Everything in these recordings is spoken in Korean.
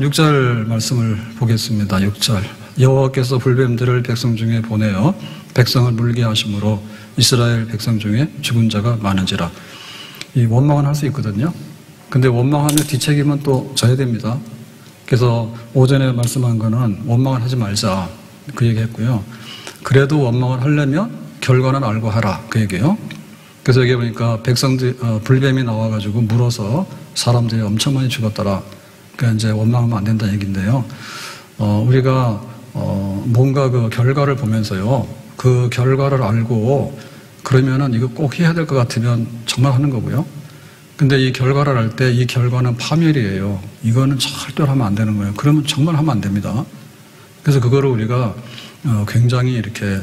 6절 말씀을 보겠습니다. 6절. 여호와께서 불뱀들을 백성 중에 보내어 백성을 물게 하심으로 이스라엘 백성 중에 죽은 자가 많은지라. 이 원망은 할 수 있거든요. 근데 원망하면 뒤책임은 또 져야 됩니다. 그래서 오전에 말씀한 거는 원망을 하지 말자 그 얘기했고요. 그래도 원망을 하려면 결과는 알고 하라 그 얘기예요. 그래서 여기 보니까 백성들 불뱀이 나와가지고 물어서 사람들이 엄청 많이 죽었더라. 그러니까 이제 원망하면 안 된다는 얘기인데요. 우리가 뭔가 그 결과를 보면서요, 그 결과를 알고 그러면은 이거 꼭 해야 될 것 같으면 정말 하는 거고요. 근데 이 결과를 알 때 이 결과는 파멸이에요. 이거는 절대로 하면 안 되는 거예요. 그러면 정말 하면 안 됩니다. 그래서 그거를 우리가 굉장히 이렇게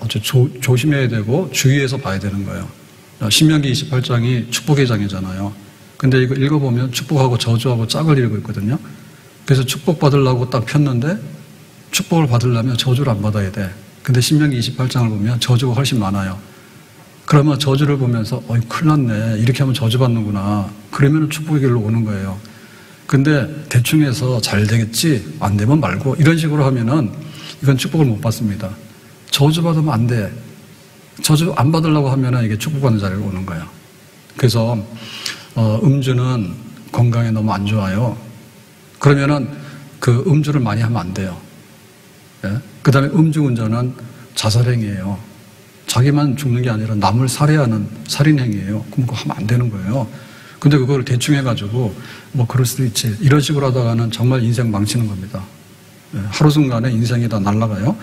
아주 조심해야 되고 주의해서 봐야 되는 거예요. 신명기 28장이 축복의 장이잖아요. 근데 이거 읽어보면 축복하고 저주하고 짝을 이루고 있거든요. 그래서 축복 받으려고 딱 폈는데 축복을 받으려면 저주를 안 받아야 돼. 근데 신명기 28장을 보면 저주가 훨씬 많아요. 그러면 저주를 보면서 큰일 났네. 이렇게 하면 저주 받는구나. 그러면 축복의 길로 오는 거예요. 근데 대충 해서 잘 되겠지, 안 되면 말고 이런 식으로 하면은 이건 축복을 못 받습니다. 저주 받으면 안 돼. 저주 안 받으려고 하면은 이게 축복받는 자리로 오는 거예요. 그래서 음주는 건강에 너무 안 좋아요. 그러면은 그 음주를 많이 하면 안 돼요. 예? 그 다음에 음주운전은 자살행위예요. 자기만 죽는 게 아니라 남을 살해하는 살인행위예요. 그럼 그거 하면 안 되는 거예요. 근데 그걸 대충 해가지고 뭐 그럴 수도 있지. 이런 식으로 하다가는 정말 인생 망치는 겁니다. 예? 하루 순간에 인생이 다 날아가요.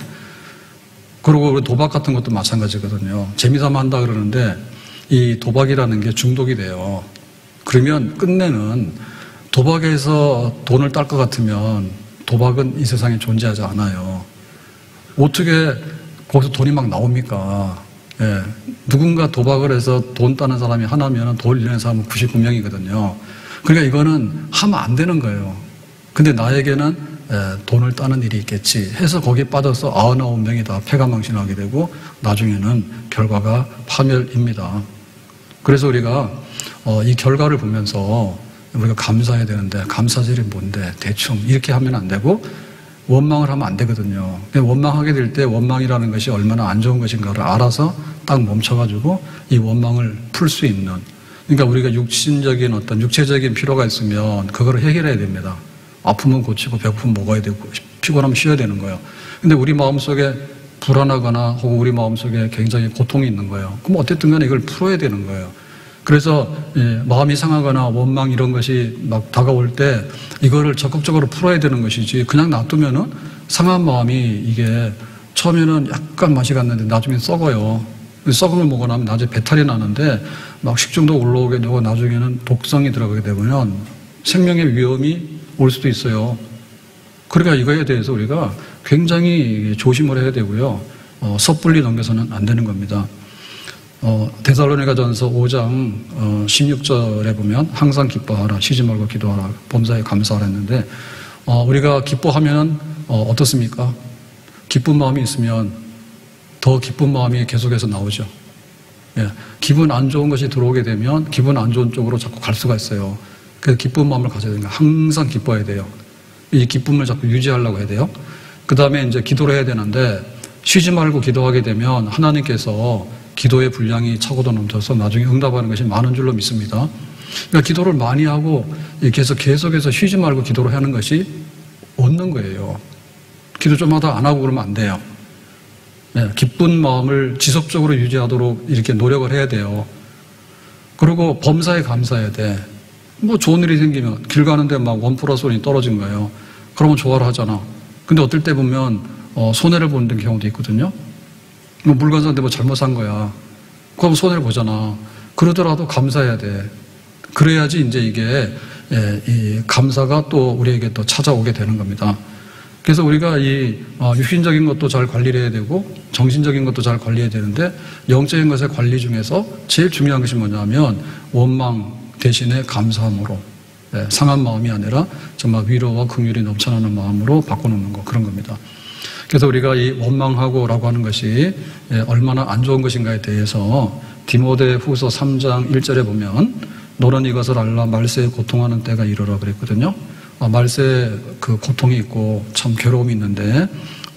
그리고 우리 도박 같은 것도 마찬가지거든요. 재미삼아 한다 그러는데 이 도박이라는 게 중독이 돼요. 그러면 끝내는 도박에서 돈을 딸 것 같으면 도박은 이 세상에 존재하지 않아요. 어떻게 거기서 돈이 막 나옵니까? 예. 누군가 도박을 해서 돈 따는 사람이 하나면 돈 잃는 사람은 99명이거든요. 그러니까 이거는 하면 안 되는 거예요. 근데 나에게는 돈을 따는 일이 있겠지 해서 거기에 빠져서 99명이 다 패가망신하게 되고 나중에는 결과가 파멸입니다. 그래서 우리가 이 결과를 보면서 우리가 감사해야 되는데 감사절이 뭔데 대충 이렇게 하면 안 되고 원망을 하면 안 되거든요. 원망하게 될 때 원망이라는 것이 얼마나 안 좋은 것인가를 알아서 딱 멈춰가지고 이 원망을 풀 수 있는, 그러니까 우리가 육신적인 어떤 육체적인 필요가 있으면 그거를 해결해야 됩니다. 아프면 고치고 배고프면 먹어야 되고 피곤하면 쉬어야 되는 거예요. 근데 우리 마음속에 불안하거나 혹은 우리 마음속에 굉장히 고통이 있는 거예요. 그럼 어쨌든 간에 이걸 풀어야 되는 거예요. 그래서 마음이 상하거나 원망 이런 것이 막 다가올 때 이거를 적극적으로 풀어야 되는 것이지 그냥 놔두면은 상한 마음이 이게 처음에는 약간 맛이 갔는데 나중엔 썩어요. 썩은 걸 먹고 나면 나중에 배탈이 나는데 막 식중독 올라오게 되고 나중에는 독성이 들어가게 되면 생명의 위험이 올 수도 있어요. 그러니까 이거에 대해서 우리가 굉장히 조심을 해야 되고요. 섣불리 넘겨서는 안 되는 겁니다. 데살로니가전서 5장 16절에 보면 항상 기뻐하라, 쉬지 말고 기도하라, 범사에 감사하라 했는데 우리가 기뻐하면 어떻습니까? 기쁜 마음이 있으면 더 기쁜 마음이 계속해서 나오죠. 예, 기분 안 좋은 것이 들어오게 되면 기분 안 좋은 쪽으로 자꾸 갈 수가 있어요. 그래서 기쁜 마음을 가져야 되니까 항상 기뻐해야 돼요. 이 기쁨을 자꾸 유지하려고 해야 돼요. 그 다음에 이제 기도를 해야 되는데 쉬지 말고 기도하게 되면 하나님께서 기도의 분량이 차고도 넘쳐서 나중에 응답하는 것이 많은 줄로 믿습니다. 그러니까 기도를 많이 하고 계속해서 쉬지 말고 기도를 하는 것이 얻는 거예요. 기도 좀 하다 안 하고 그러면 안 돼요. 네, 기쁜 마음을 지속적으로 유지하도록 이렇게 노력을 해야 돼요. 그리고 범사에 감사해야 돼. 뭐 좋은 일이 생기면 길 가는데 막 원플러스 원이 떨어진 거예요. 그러면 좋아를 하잖아. 근데 어떨 때 보면 손해를 보는 경우도 있거든요. 물건 사는데 뭐 잘못 산 거야. 그럼 손해를 보잖아. 그러더라도 감사해야 돼. 그래야지 이제 이게 이 감사가 또 우리에게 또 찾아오게 되는 겁니다. 그래서 우리가 이 육신적인 것도 잘 관리를 해야 되고 정신적인 것도 잘 관리해야 되는데 영적인 것의 관리 중에서 제일 중요한 것이 뭐냐면 원망 대신에 감사함으로 상한 마음이 아니라 정말 위로와 긍휼이 넘쳐나는 마음으로 바꿔놓는 거, 그런 겁니다. 그래서 우리가 이 원망하고라고 하는 것이 얼마나 안 좋은 것인가에 대해서 디모데 후서 3장 1절에 보면 너는 이것을 알라 말세에 고통하는 때가 이르라 그랬거든요. 말세 그 고통이 있고 참 괴로움이 있는데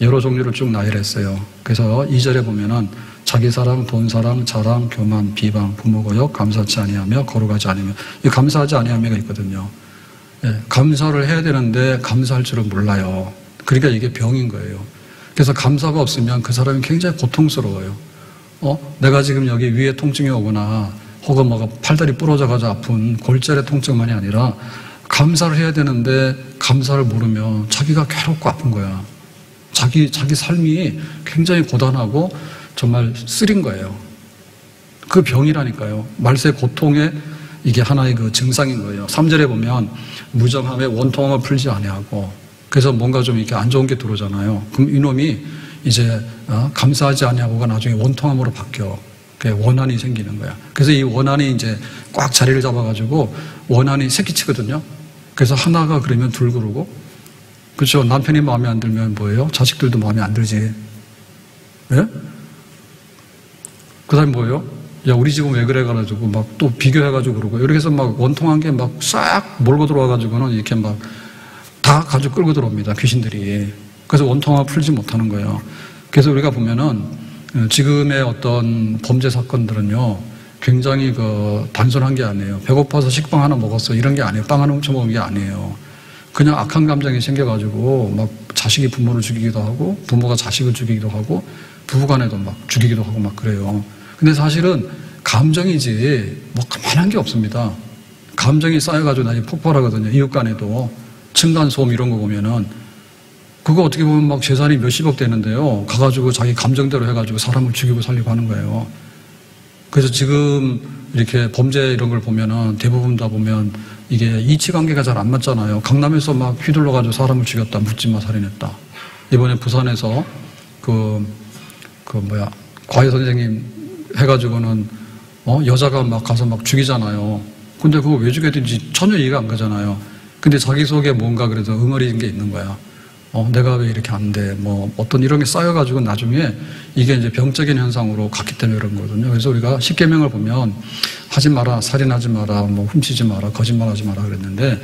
여러 종류를 쭉 나열했어요. 그래서 2절에 보면은 자기 사랑, 돈 사랑, 자랑, 교만, 비방, 부모 고역, 감사치 아니하며 거룩하지 않으며, 이 감사하지 아니하며가 있거든요. 예, 감사를 해야 되는데 감사할 줄은 몰라요. 그러니까 이게 병인 거예요. 그래서 감사가 없으면 그 사람이 굉장히 고통스러워요. 내가 지금 여기 위에 통증이 오거나 혹은 뭐가 팔다리 부러져가지고 아픈 골절의 통증만이 아니라 감사를 해야 되는데 감사를 모르면 자기가 괴롭고 아픈 거야. 자기 삶이 굉장히 고단하고 정말 쓰린 거예요. 그 병이라니까요. 말세 고통의 이게 하나의 그 증상인 거예요. 3절에 보면 무정함에 원통함을 풀지 아니하고, 그래서 뭔가 좀 이렇게 안 좋은 게 들어오잖아요. 그럼 이놈이 이제 감사하지 아니하고가 나중에 원통함으로 바뀌어. 원한이 생기는 거야. 그래서 이 원한이 이제 꽉 자리를 잡아가지고 원한이 새끼치거든요. 그래서 하나가 그러면 둘 그러고, 그렇죠. 남편이 마음에 안 들면 뭐예요? 자식들도 마음에 안 들지. 예? 그 다음에 뭐예요? 야, 우리 집은 왜 그래? 가지고 막 또 비교해가지고 그러고, 이렇게 해서 막 원통한 게 막 싹 몰고 들어와가지고는 이렇게 막 다 가지고 끌고 들어옵니다. 귀신들이. 그래서 원통함을 풀지 못하는 거예요. 그래서 우리가 보면은 지금의 어떤 범죄 사건들은요, 굉장히 단순한 게 아니에요. 배고파서 식빵 하나 먹었어. 이런 게 아니에요. 빵 하나 훔쳐 먹은 게 아니에요. 그냥 악한 감정이 생겨가지고 막 자식이 부모를 죽이기도 하고, 부모가 자식을 죽이기도 하고, 부부간에도 막 죽이기도 하고 막 그래요. 근데 사실은 감정이지 뭐 그만한 게 없습니다. 감정이 쌓여가지고 나중에 폭발하거든요. 이웃 간에도 층간소음 이런 거 보면은 그거 어떻게 보면 막 재산이 몇십억 되는데요. 가가지고 자기 감정대로 해가지고 사람을 죽이고 살리고 하는 거예요. 그래서 지금 이렇게 범죄 이런 걸 보면은 대부분 다 보면 이게 이치관계가 잘 안 맞잖아요. 강남에서 막 휘둘러가지고 사람을 죽였다, 묻지마 살인했다. 이번에 부산에서 과외 선생님 해가지고는 여자가 막 가서 막 죽이잖아요. 근데 그거 왜 죽였든지 전혀 이해가 안 가잖아요. 근데 자기 속에 뭔가 그래도 응어리인 게 있는 거야. 내가 왜 이렇게 안 돼? 뭐 어떤 이런 게 쌓여가지고 나중에 이게 이제 병적인 현상으로 갔기 때문에 그런 거거든요. 그래서 우리가 십계명을 보면 하지 마라, 살인하지 마라, 뭐 훔치지 마라, 거짓말하지 마라 그랬는데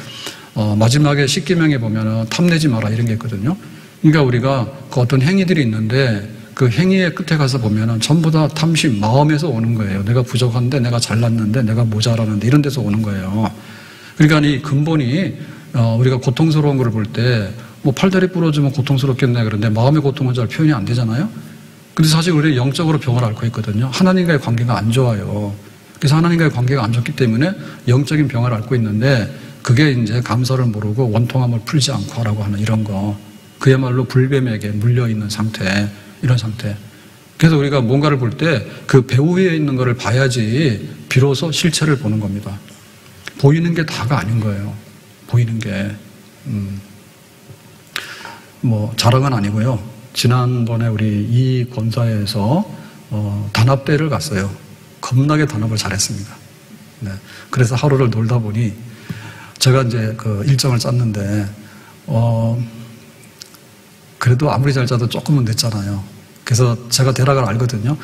마지막에 십계명에 보면은 탐내지 마라 이런 게 있거든요. 그러니까 우리가 그 어떤 행위들이 있는데 그 행위의 끝에 가서 보면은 전부 다 탐심, 마음에서 오는 거예요. 내가 부족한데, 내가 잘났는데, 내가 모자라는데 이런 데서 오는 거예요. 그러니까 이 근본이 우리가 고통스러운 걸 볼 때 뭐 팔다리 부러지면 고통스럽겠네 그런데 마음의 고통은 잘 표현이 안 되잖아요. 근데 사실 우리는 영적으로 병을 앓고 있거든요. 하나님과의 관계가 안 좋아요. 그래서 하나님과의 관계가 안 좋기 때문에 영적인 병을 앓고 있는데 그게 이제 감사를 모르고 원통함을 풀지 않고 하라고 하는 이런 거. 그야말로 불뱀에게 물려있는 상태, 이런 상태. 그래서 우리가 뭔가를 볼 때 그 배우 위에 있는 거를 봐야지 비로소 실체를 보는 겁니다. 보이는 게 다가 아닌 거예요. 보이는 게. 뭐 자랑은 아니고요. 지난번에 우리 이 권사에서 단합대회를 갔어요. 겁나게 단합을 잘했습니다. 네. 그래서 하루를 놀다 보니 제가 이제 그 일정을 짰는데 그래도 아무리 잘 짜도 조금은 늦잖아요. 그래서 제가 대략을 알거든요.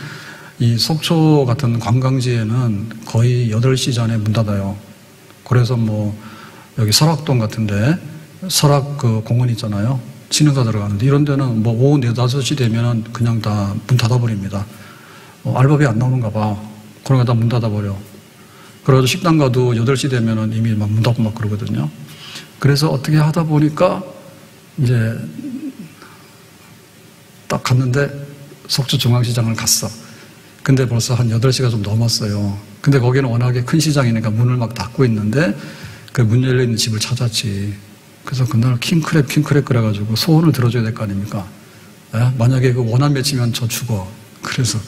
이 속초 같은 관광지에는 거의 8시 전에 문 닫아요. 그래서 뭐 여기 설악동 같은데 설악 그 공원 있잖아요. 친흥사 들어가는데 이런 데는 뭐 오후 4, 5시 되면은 그냥 다 문 닫아버립니다. 알바비 안 나오는가 봐. 그러니까 다 문 닫아버려. 그래서 식당 가도 8시 되면은 이미 막 문 닫고 막 그러거든요. 그래서 어떻게 하다 보니까 이제 딱 갔는데 속초 중앙시장을 갔어. 근데 벌써 한 8시가 좀 넘었어요. 근데 거기는 워낙에 큰 시장이니까 문을 막 닫고 있는데 그 문 열려있는 집을 찾았지. 그래서 그날 킹크랩 그래가지고 소원을 들어줘야 될 거 아닙니까? 에? 만약에 그 원한 맺히면 저 죽어. 그래서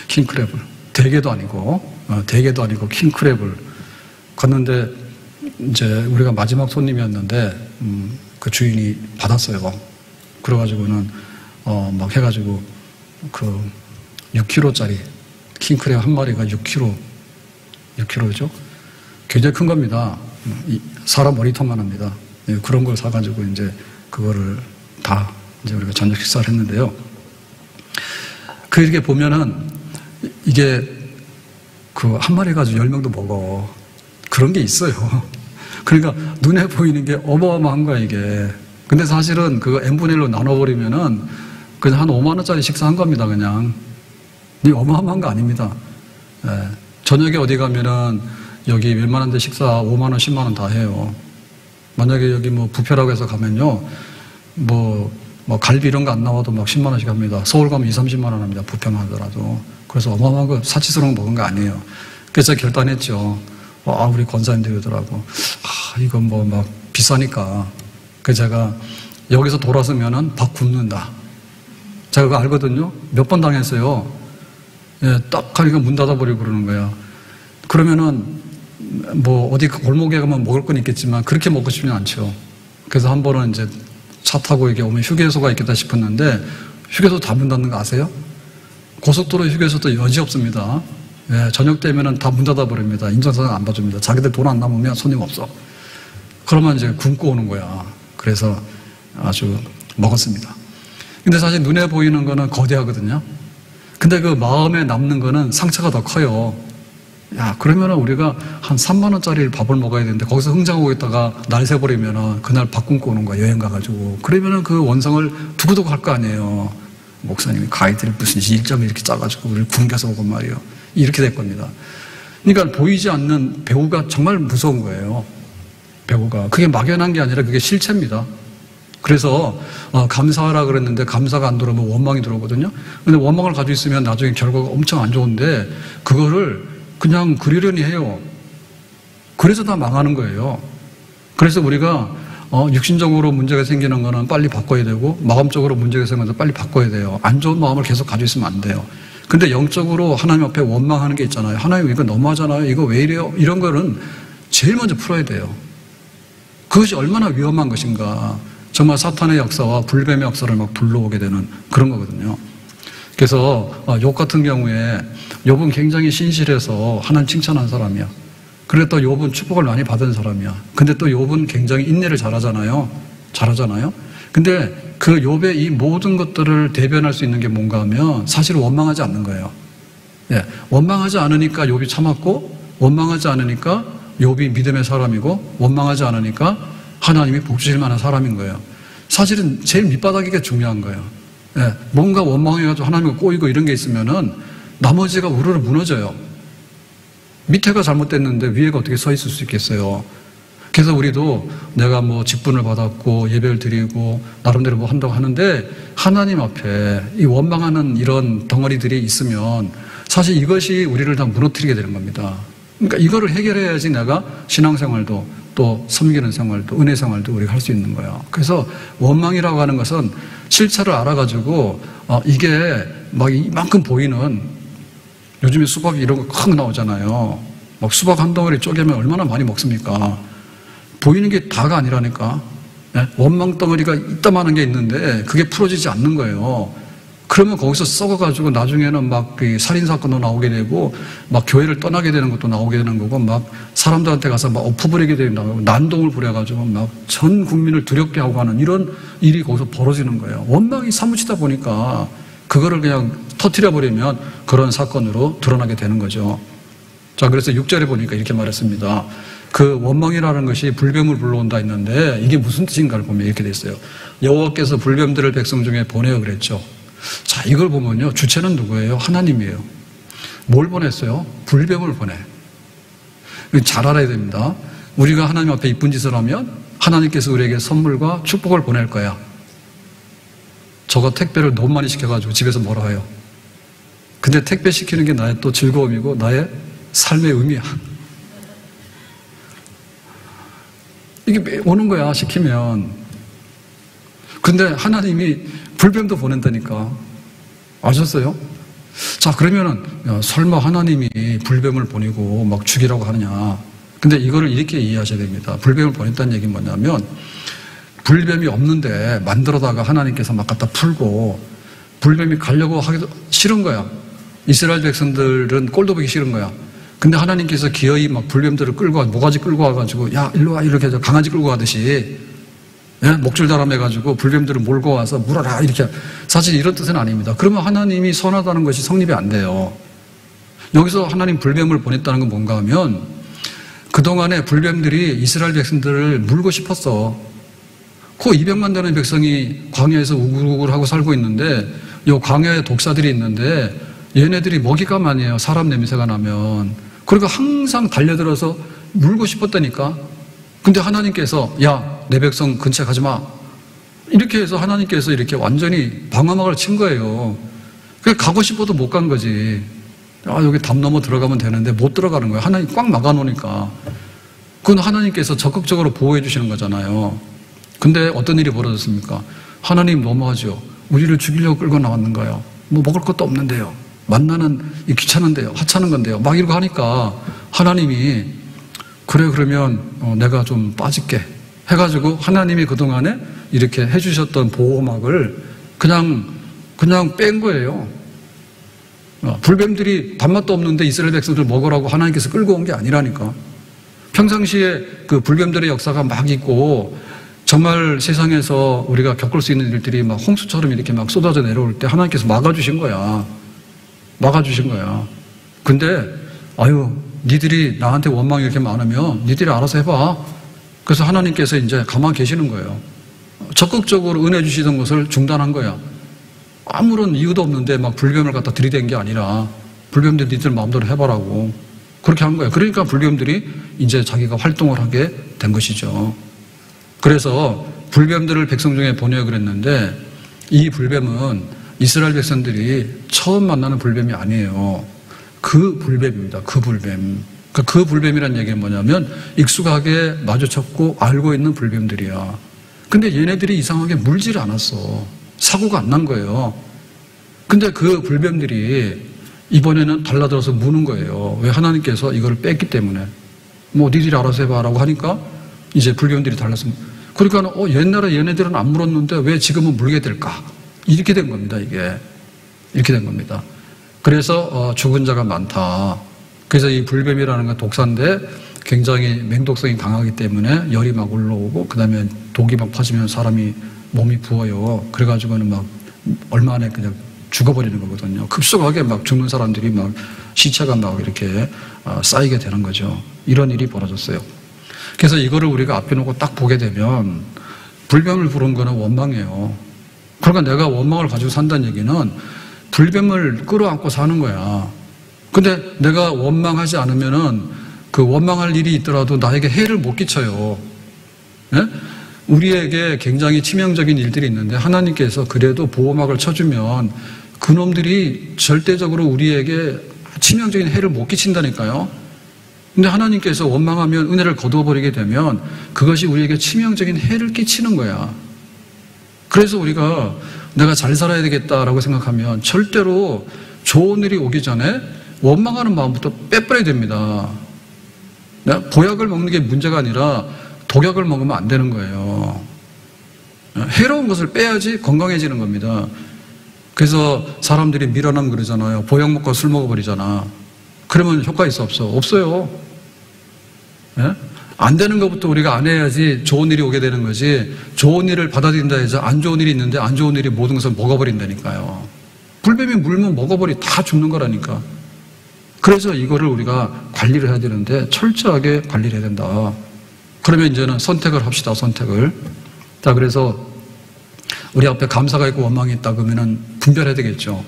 킹크랩을. 대게도 아니고 킹크랩을 갔는데 이제 우리가 마지막 손님이었는데 그 주인이 받았어요. 그래가지고는 막 해가지고 그 6kg짜리 킹크랩 한 마리가 6kg죠? 굉장히 큰 겁니다. 사람 머리통만 합니다. 그런 걸 사가지고 이제 그거를 다 이제 우리가 저녁 식사를 했는데요. 이렇게 보면은 이게 그 한 마리 가지고 10명도 먹어. 그런 게 있어요. 그러니까 눈에 보이는 게 어마어마한 거야, 이게. 근데 사실은 그거 n분의 1로 나눠버리면은 그냥 한 5만 원짜리 식사한 겁니다, 그냥. 이 어마어마한 거 아닙니다. 예. 저녁에 어디 가면은 여기 웬만한 데 식사 5만 원, 10만 원 다 해요. 만약에 여기 뭐 뷔페라고 해서 가면요. 뭐 갈비 이런 거 안 나와도 막 10만 원씩 합니다. 서울 가면 2, 30만 원 합니다. 뷔페만 하더라도. 그래서 어마어마한 거 사치스러운 거 먹은 거 아니에요. 그래서 제가 결단했죠. 우리 권사님들이 그러더라고. 이건 뭐 막 비싸니까. 그래서 제가 여기서 돌아서면은 밥 굶는다. 제가 그거 알거든요. 몇 번 당했어요. 예, 딱 하니까 문 닫아버리고 그러는 거야. 그러면은 뭐 어디 골목에 가면 먹을 건 있겠지만 그렇게 먹고 싶지는 않죠. 그래서 한 번은 이제 차 타고 이렇게 오면 휴게소가 있겠다 싶었는데 휴게소 다 문 닫는 거 아세요? 고속도로 휴게소도 여지 없습니다. 예, 저녁 되면은 다 문 닫아버립니다. 인정사정 안 봐줍니다. 자기들 돈 안 남으면 손님 없어. 그러면 이제 굶고 오는 거야. 그래서 아주 먹었습니다. 근데 사실 눈에 보이는 거는 거대하거든요. 근데 그 마음에 남는 거는 상처가 더 커요. 야, 그러면은 우리가 한 3만 원짜리 밥을 먹어야 되는데 거기서 흥정하고 있다가 날 새버리면은 그날 밥 굶고 오는 거야. 여행 가가지고. 그러면은 그 원성을 두고두고 할 거 아니에요. 목사님이 가이드를 무슨 일정을 이렇게 짜가지고 우리를 굶겨서 오고 말이에요. 이렇게 될 겁니다. 그러니까 보이지 않는 배우가 정말 무서운 거예요. 배우가. 그게 막연한 게 아니라 그게 실체입니다. 그래서 감사하라 그랬는데 감사가 안 들어오면 원망이 들어오거든요. 근데 원망을 가지고 있으면 나중에 결과가 엄청 안 좋은데 그거를 그냥 그리려니 해요. 그래서 다 망하는 거예요. 그래서 우리가 육신적으로 문제가 생기는 거는 빨리 바꿔야 되고 마음적으로 문제가 생기는 것도 빨리 바꿔야 돼요. 안 좋은 마음을 계속 가지고 있으면 안 돼요. 근데 영적으로 하나님 앞에 원망하는 게 있잖아요. 하나님 이거 너무하잖아요. 이거 왜 이래요? 이런 거는 제일 먼저 풀어야 돼요. 그것이 얼마나 위험한 것인가. 정말 사탄의 역사와 불뱀의 역사를 막 불러오게 되는 그런 거거든요. 그래서 욥 같은 경우에 욥은 굉장히 신실해서 하나님 칭찬한 사람이야. 그래 또 욥은 축복을 많이 받은 사람이야. 근데 또 욥은 굉장히 인내를 잘하잖아요. 근데 그 욥의 이 모든 것들을 대변할 수 있는 게 뭔가 하면 사실 원망하지 않는 거예요. 예, 원망하지 않으니까 욥이 참았고 원망하지 않으니까 욥이 믿음의 사람이고 원망하지 않으니까 하나님이 복 주실 만한 사람인 거예요. 사실은 제일 밑바닥이가 중요한 거예요. 예, 뭔가 원망해가지고 하나님과 꼬이고 이런 게 있으면은 나머지가 우르르 무너져요. 밑에가 잘못됐는데 위에가 어떻게 서 있을 수 있겠어요. 그래서 우리도 내가 뭐 직분을 받았고 예배를 드리고 나름대로 뭐 한다고 하는데 하나님 앞에 이 원망하는 이런 덩어리들이 있으면 사실 이것이 우리를 다 무너뜨리게 되는 겁니다. 그러니까 이거를 해결해야지 내가 신앙생활도 또 섬기는 생활도 은혜 생활도 우리가 할 수 있는 거예요. 그래서 원망이라고 하는 것은 실체를 알아가지고 이게 막 이만큼 보이는 요즘에 수박이 이런 거 큰 거 나오잖아요. 막 수박 한 덩어리 쪼개면 얼마나 많이 먹습니까? 보이는 게 다가 아니라니까. 원망 덩어리가 이따만한 게 있는데 그게 풀어지지 않는 거예요. 그러면 거기서 썩어가지고 나중에는 막 살인사건도 나오게 되고 막 교회를 떠나게 되는 것도 나오게 되는 거고 막 사람들한테 가서 막 엎어버리게 되는 거고 난동을 부려가지고 막 전 국민을 두렵게 하고 하는 이런 일이 거기서 벌어지는 거예요. 원망이 사무치다 보니까 그거를 그냥 터뜨려버리면 그런 사건으로 드러나게 되는 거죠. 자, 그래서 6절에 보니까 이렇게 말했습니다. 그 원망이라는 것이 불뱀을 불러온다 했는데 이게 무슨 뜻인가를 보면 이렇게 돼 있어요. 여호와께서 불뱀들을 백성 중에 보내어 그랬죠. 자, 이걸 보면요. 주체는 누구예요? 하나님이에요. 뭘 보냈어요? 불뱀을 보내. 잘 알아야 됩니다. 우리가 하나님 앞에 이쁜 짓을 하면 하나님께서 우리에게 선물과 축복을 보낼 거야. 저거 택배를 너무 많이 시켜가지고 집에서 뭐라 해요? 근데 택배 시키는 게 나의 또 즐거움이고 나의 삶의 의미야. 이게 오는 거야, 시키면. 근데 하나님이 불뱀도 보낸다니까. 아셨어요? 자, 그러면은, 설마 하나님이 불뱀을 보내고 막 죽이라고 하느냐. 근데 이거를 이렇게 이해하셔야 됩니다. 불뱀을 보냈다는 얘기는 뭐냐면, 불뱀이 없는데 만들어다가 하나님께서 막 갖다 풀고, 불뱀이 가려고 하기도 싫은 거야. 이스라엘 백성들은 꼴도 보기 싫은 거야. 근데 하나님께서 기어이 막 불뱀들을 끌고 와, 모가지 끌고 와가지고, 야, 일로 와, 이렇게 해서 강아지 끌고 가듯이, 예? 목줄 다람해가지고 불뱀들을 몰고 와서 물어라, 이렇게. 사실 이런 뜻은 아닙니다. 그러면 하나님이 선하다는 것이 성립이 안 돼요. 여기서 하나님 불뱀을 보냈다는 건 뭔가 하면, 그동안에 불뱀들이 이스라엘 백성들을 물고 싶었어. 그 200만 되는 백성이 광야에서 우글우글하고 살고 있는데 요 광야에 독사들이 있는데 얘네들이 먹이감 아니에요. 사람 냄새가 나면. 그러니까 항상 달려들어서 물고 싶었다니까. 근데 하나님께서 야, 내 백성 근처에 가지 마. 이렇게 해서 하나님께서 이렇게 완전히 방어막을 친 거예요. 그냥 가고 싶어도 못 간 거지. 아, 여기 담 넘어 들어가면 되는데 못 들어가는 거예요. 하나님 꽉 막아놓으니까. 그건 하나님께서 적극적으로 보호해 주시는 거잖아요. 근데 어떤 일이 벌어졌습니까? 하나님 너무하죠. 우리를 죽이려고 끌고 나왔는 거예요. 뭐 먹을 것도 없는데요. 만나는 귀찮은데요. 하찮은 건데요. 막 이러고 하니까 하나님이 그래 그러면 내가 좀 빠질게 해가지고 하나님이 그동안에 이렇게 해주셨던 보호막을 그냥 뺀 거예요. 불뱀들이 밥맛도 없는데 이스라엘 백성들 먹으라고 하나님께서 끌고 온 게 아니라니까. 평상시에 그 불뱀들의 역사가 막 있고 정말 세상에서 우리가 겪을 수 있는 일들이 막 홍수처럼 이렇게 막 쏟아져 내려올 때 하나님께서 막아주신 거야. 막아주신 거야. 근데 아유 니들이 나한테 원망이 이렇게 많으면 니들이 알아서 해봐. 그래서 하나님께서 이제 가만히 계시는 거예요. 적극적으로 은혜 주시던 것을 중단한 거야. 아무런 이유도 없는데 막 불뱀을 갖다 들이댄 게 아니라 불뱀들 니들 마음대로 해봐라고 그렇게 한 거예요. 그러니까 불뱀들이 이제 자기가 활동을 하게 된 것이죠. 그래서 불뱀들을 백성 중에 보내어 그랬는데 이 불뱀은 이스라엘 백성들이 처음 만나는 불뱀이 아니에요. 그 불뱀입니다. 그 불뱀. 그 불뱀이란 얘기는 뭐냐면 익숙하게 마주쳤고 알고 있는 불뱀들이야. 근데 얘네들이 이상하게 물질 않았어. 사고가 안 난 거예요. 근데 그 불뱀들이 이번에는 달라들어서 무는 거예요. 왜? 하나님께서 이걸 뺐기 때문에. 뭐 니들이 알아서 해봐라고 하니까 이제 불뱀들이 달라서 그러니까 옛날에 얘네들은 안 물었는데 왜 지금은 물게 될까? 이렇게 된 겁니다. 이게 이렇게 된 겁니다. 그래서 죽은 자가 많다. 그래서 이 불뱀이라는 건 독사인데 굉장히 맹독성이 강하기 때문에 열이 막 올라오고 그 다음에 독이 막 퍼지면 사람이 몸이 부어요. 그래가지고는 막 얼마 안에 그냥 죽어버리는 거거든요. 급속하게 막 죽는 사람들이 막 시체가 막 이렇게 쌓이게 되는 거죠. 이런 일이 벌어졌어요. 그래서 이거를 우리가 앞에 놓고 딱 보게 되면 불뱀을 부른 거는 원망이에요. 그러니까 내가 원망을 가지고 산다는 얘기는 불뱀을 끌어안고 사는 거야. 근데 내가 원망하지 않으면은 그 원망할 일이 있더라도 나에게 해를 못 끼쳐요. 네? 우리에게 굉장히 치명적인 일들이 있는데 하나님께서 그래도 보호막을 쳐주면 그놈들이 절대적으로 우리에게 치명적인 해를 못 끼친다니까요. 근데 하나님께서 원망하면 은혜를 거두어버리게 되면 그것이 우리에게 치명적인 해를 끼치는 거야. 그래서 우리가 내가 잘 살아야 되겠다라고 생각하면 절대로 좋은 일이 오기 전에 원망하는 마음부터 빼버려야 됩니다. 보약을 먹는 게 문제가 아니라 독약을 먹으면 안 되는 거예요. 해로운 것을 빼야지 건강해지는 겁니다. 그래서 사람들이 밀어나면 그러잖아요. 보약 먹고 술 먹어버리잖아. 그러면 효과 있어 없어? 없어요. 예? 안 되는 것부터 우리가 안 해야지 좋은 일이 오게 되는 거지. 좋은 일을 받아들인다 해서 안 좋은 일이 있는데 안 좋은 일이 모든 것을 먹어버린다니까요. 불뱀이 물면 먹어버리 다 죽는 거라니까. 그래서 이거를 우리가 관리를 해야 되는데 철저하게 관리를 해야 된다. 그러면 이제는 선택을 합시다. 선택을. 자, 그래서 우리 앞에 감사가 있고 원망이 있다 그러면은 분별해야 되겠죠.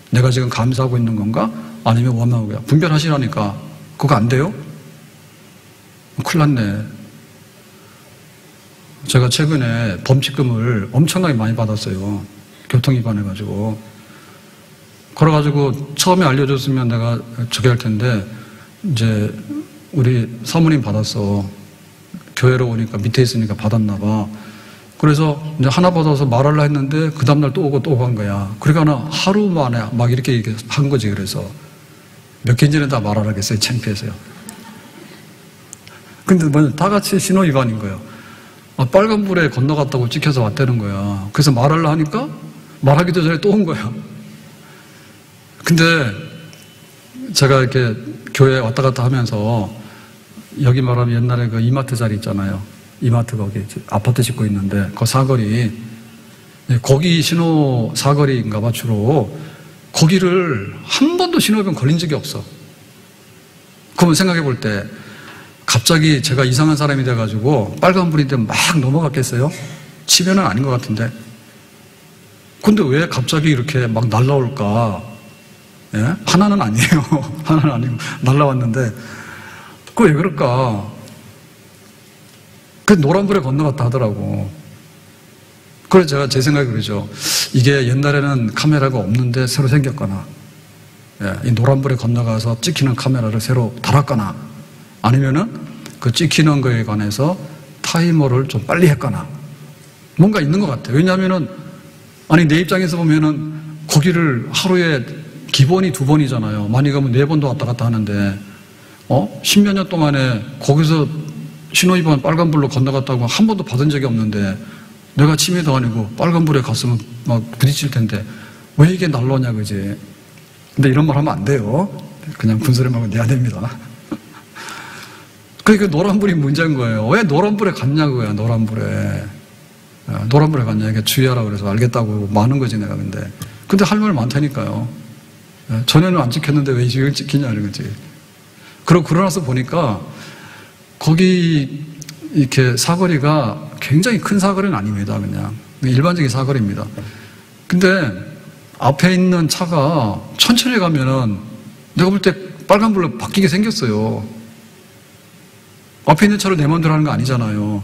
내가 지금 감사하고 있는 건가? 아니면 원망하고 있는 건가? 분별하시라니까. 그거 안 돼요? 큰일 났네. 제가 최근에 범칙금을 엄청나게 많이 받았어요. 교통위반해가지고. 그래가지고 처음에 알려줬으면 내가 저기 할 텐데 이제 우리 사모님 받았어. 교회로 오니까 밑에 있으니까 받았나 봐. 그래서 이제 하나 받아서 말하려 했는데 그 다음날 또 오고 또 간 거야. 그러니까 하루 만에 막 이렇게 한 거지. 그래서 몇 개인지는 다 말하라겠어요. 창피해서요. 근데 뭐 다 같이 신호 위반인 거예요. 빨간불에 건너갔다고 찍혀서 왔다는 거야. 그래서 말하려 하니까 말하기도 전에 또 온 거야. 근데 제가 이렇게 교회 왔다 갔다 하면서 여기 말하면 옛날에 그 이마트 자리 있잖아요. 이마트 거기 아파트 짓고 있는데 그 사거리 거기 신호 사거리인가 봐 주로. 거기를 한 번도 신호위반 걸린 적이 없어. 그러면 생각해 볼 때 갑자기 제가 이상한 사람이 돼가지고 빨간불인데 막 넘어갔겠어요? 치매는 아닌 것 같은데. 근데 왜 갑자기 이렇게 막 날라올까? 예? 하나는 아니에요. 하나는 아니고 날라왔는데 그거 왜 그럴까? 그 노란불에 건너갔다 하더라고. 그래서 제가 제 생각이 그러죠. 이게 옛날에는 카메라가 없는데 새로 생겼거나, 예, 이 노란불에 건너가서 찍히는 카메라를 새로 달았거나, 아니면은 그 찍히는 거에 관해서 타이머를 좀 빨리 했거나, 뭔가 있는 것 같아요. 왜냐하면은, 아니, 내 입장에서 보면은 거기를 하루에 기본이 2번이잖아요. 많이 가면 4번도 왔다 갔다 하는데, 10몇 년 동안에 거기서 신호위반 빨간불로 건너갔다고 한 번도 받은 적이 없는데, 내가 치매도 아니고 빨간불에 갔으면 막 부딪힐 텐데 왜 이게 날라오냐, 그지? 근데 이런 말 하면 안 돼요. 그냥 군소리만 하면 내야 됩니다. 그러니까 노란불이 문제인 거예요. 왜 노란불에 갔냐고요, 노란불에. 노란불에 갔냐, 이게 주의하라 그래서 알겠다고 많은 거지, 내가. 근데 할 말 많다니까요. 전에는 안 찍혔는데 왜 지금 찍히냐, 이런 거지. 그러고 나서 보니까 거기 이렇게 사거리가 굉장히 큰 사거리는 아닙니다. 그냥 일반적인 사거리입니다. 근데 앞에 있는 차가 천천히 가면은 내가 볼 때 빨간불로 바뀌게 생겼어요. 앞에 있는 차를 내 마음대로 하는 거 아니잖아요.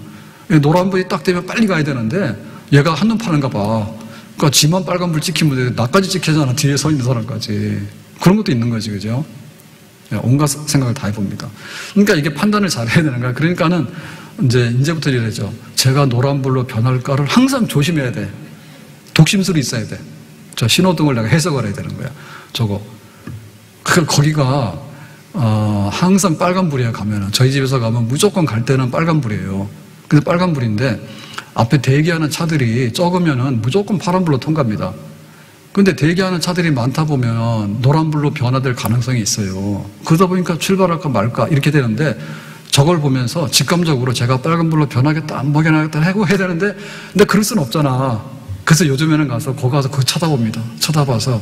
노란불이 딱 되면 빨리 가야 되는데 얘가 한눈 파는가 봐. 그러니까 지만 빨간불 찍히면 나까지 찍히잖아. 뒤에 서 있는 사람까지. 그런 것도 있는 거지, 그죠? 온갖 생각을 다 해봅니다. 그러니까 이게 판단을 잘 해야 되는 거야. 그러니까는 이제부터 이래죠. 제가 노란불로 변할까를 항상 조심해야 돼. 독심술이 있어야 돼. 저 신호등을 내가 해석을 해야 되는 거야. 저거. 거기가, 항상 빨간불이야, 가면은. 저희 집에서 가면 무조건 갈 때는 빨간불이에요. 근데 빨간불인데, 앞에 대기하는 차들이 적으면은 무조건 파란불로 통과합니다. 근데 대기하는 차들이 많다 보면 노란불로 변화될 가능성이 있어요. 그러다 보니까 출발할까 말까 이렇게 되는데, 저걸 보면서 직감적으로 제가 빨간불로 변하겠다, 안 변하겠다 하고 해야 되는데, 근데 그럴 수는 없잖아. 그래서 요즘에는 거기 가서 그거 쳐다봅니다. 쳐다봐서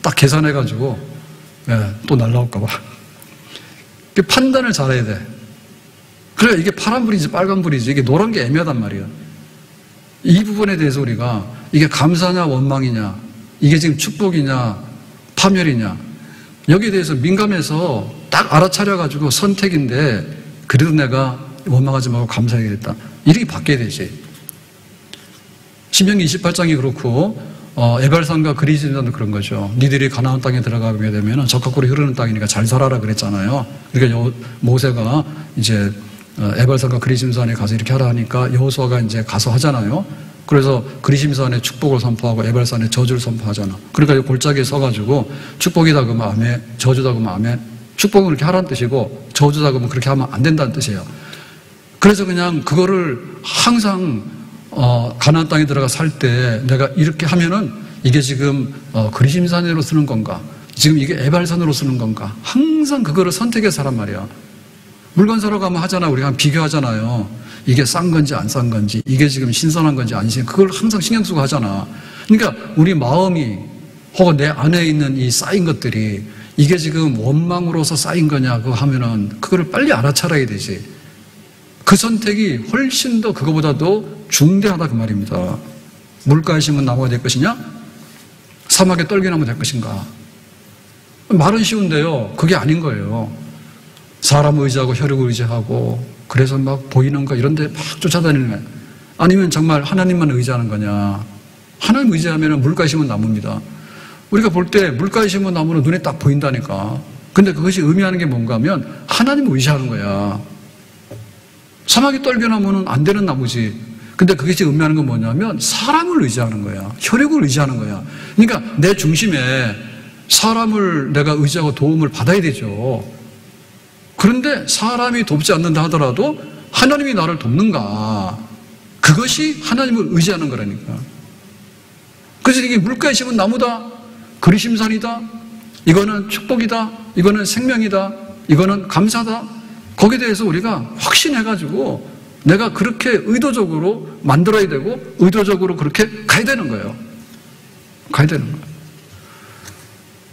딱 계산해가지고, 예, 또 날라올까봐. 판단을 잘해야 돼. 그래, 이게 파란불인지 빨간불인지 이게 노란 게 애매하단 말이야. 이 부분에 대해서 우리가 이게 감사냐, 원망이냐, 이게 지금 축복이냐, 파멸이냐, 여기에 대해서 민감해서 딱 알아차려가지고 선택인데, 그래도 내가 원망하지 말고 감사해야겠다. 이렇게 바뀌어야 되지. 신명기 28장이 그렇고, 에발산과 그리심산도 그런 거죠. 니들이 가나안 땅에 들어가게 되면 적합골이 흐르는 땅이니까 잘 살아라 그랬잖아요. 그러니까 모세가 이제 에발산과 그리심산에 가서 이렇게 하라 하니까 여호수아가 이제 가서 하잖아요. 그래서 그리심산에 축복을 선포하고 에발산에 저주를 선포하잖아. 그러니까 골짜기에 서가지고 축복이다 그러면 아멘, 저주다 그러면 아멘. 축복은 그렇게 하라는 뜻이고 저주다 그러면 그렇게 하면 안 된다는 뜻이에요. 그래서 그냥 그거를 항상 가나안 땅에 들어가 살 때 내가 이렇게 하면은 이게 지금 그리심산으로 쓰는 건가, 지금 이게 에발산으로 쓰는 건가, 항상 그거를 선택해서 하란 말이야. 물건 사러 가면 하잖아. 우리가 비교하잖아요. 이게 싼 건지 안 싼 건지, 이게 지금 신선한 건지 안 신선, 그걸 항상 신경 쓰고 하잖아. 그러니까 우리 마음이 혹은 내 안에 있는 이 쌓인 것들이 이게 지금 원망으로서 쌓인 거냐고 하면은 그거를 빨리 알아차려야 되지. 그 선택이 훨씬 더 그거보다도 중대하다 그 말입니다. 물가에 심은 나무가 될 것이냐? 사막에 떨기나무 될 것인가? 말은 쉬운데요. 그게 아닌 거예요. 사람 의지하고 혈육을 의지하고 그래서 막 보이는 거 이런 데 막 쫓아다니는 거야. 아니면 정말 하나님만 의지하는 거냐? 하나님 의지하면 물가에 심은 나무입니다. 우리가 볼 때 물가에 심은 나무는 눈에 딱 보인다니까. 근데 그것이 의미하는 게 뭔가 하면 하나님을 의지하는 거야. 사막에 떨겨나무는 안 되는 나무지. 근데 그것이 의미하는 건 뭐냐면 사람을 의지하는 거야. 혈육을 의지하는 거야. 그러니까 내 중심에 사람을 내가 의지하고 도움을 받아야 되죠. 그런데 사람이 돕지 않는다 하더라도 하나님이 나를 돕는가? 그것이 하나님을 의지하는 거라니까. 그래서 이게 물가에 심은 나무다, 그리심산이다, 이거는 축복이다, 이거는 생명이다, 이거는 감사다. 거기에 대해서 우리가 확신해가지고 내가 그렇게 의도적으로 만들어야 되고 의도적으로 그렇게 가야 되는 거예요. 가야 되는 거예요.